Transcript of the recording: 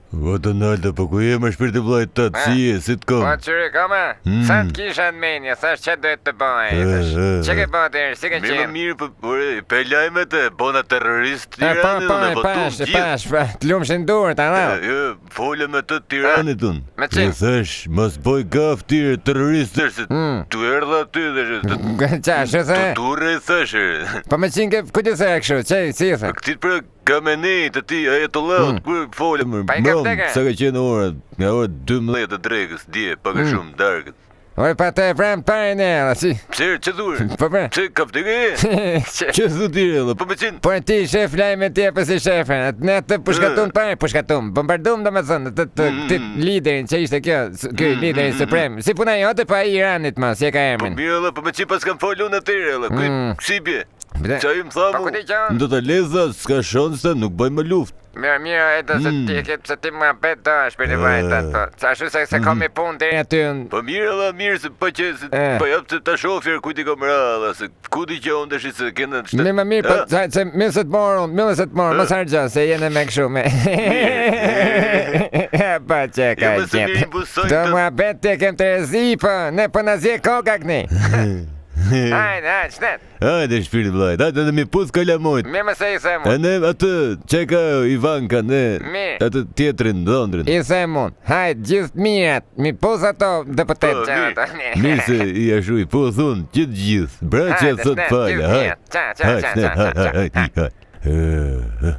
O të naltë, po ku jem është për të vlajt të të si e, si të kom? Po qyri, koma? Sa të kisha në menja, thash që duhet të bëj, që ke bëhet e si ke qenë? Mirë, për lajmet e bona terrorist Tiranit, pash, të lumshin dur, të anam. Folë me të Tiranit unë. Me qenë? Thash, mos boj gaf tire terroristër, se tu erdha ty dhe Qa, shu the? të ture i thash. Po me qenë ke, ku ti the kështu, që si the? Këtit për kamenit të ti, aje të leot, kur folë më Pa i kap teke? sa ka qenë ora, nga ora 12 të drekës, dje, pak e shumë, darkët. Oj, pa te pram pare në ela, si? Pse, që dhurë? Po pra? Pse, kap teke e? Që thu tire, po me qenë? Po ti shef lajme ti apo si shefen, ne të pushkatum pare, pushkatum, bombardum do me thënë, të liderin që ishte kjo, ky liderin suprem, si puna jote pa i Iranit ma, si e ka Po emrin. mirë edhe, po me qenë pas kam folë unë atyre edhe, si bje? Qa im Po thamu? ku ti qënë? Ndo të leza, s'ka shonë se nuk bëjmë luft. Mirë, edhe se ti e ketë, se ti më apet të është për një vajtë ato. Sa shu se kom i punë të aty në... Po mirë edhe, mirë se po që, po jap të ta shofjer ku ti kom ra, dhe se ku ti që unë dëshit se kene në Mirë më mirë, po se mirë se të morë unë, mirë se të morë, mos hargja, se jene me këshu me... Pa që ka qepë. Do më apet të kem të rezi, po, ne po në zje koka këni. Hajde, shnet. Hajde shpirë vlajt, hajde dhe mi puth kalamojt. Mirë më se i se E mund. ne atë, që ka Ivanka, ne, Mirë. atë tjetrin, Londrin. I se mund. Hajde, gjithë mirat, mi puth ato dhe për të që ato. Mirë se i ashu i puth unë, gjithë, bra që Hajde, thot shnet, falë, gjithë hajde. mirat. Qa. Hajde, hajde.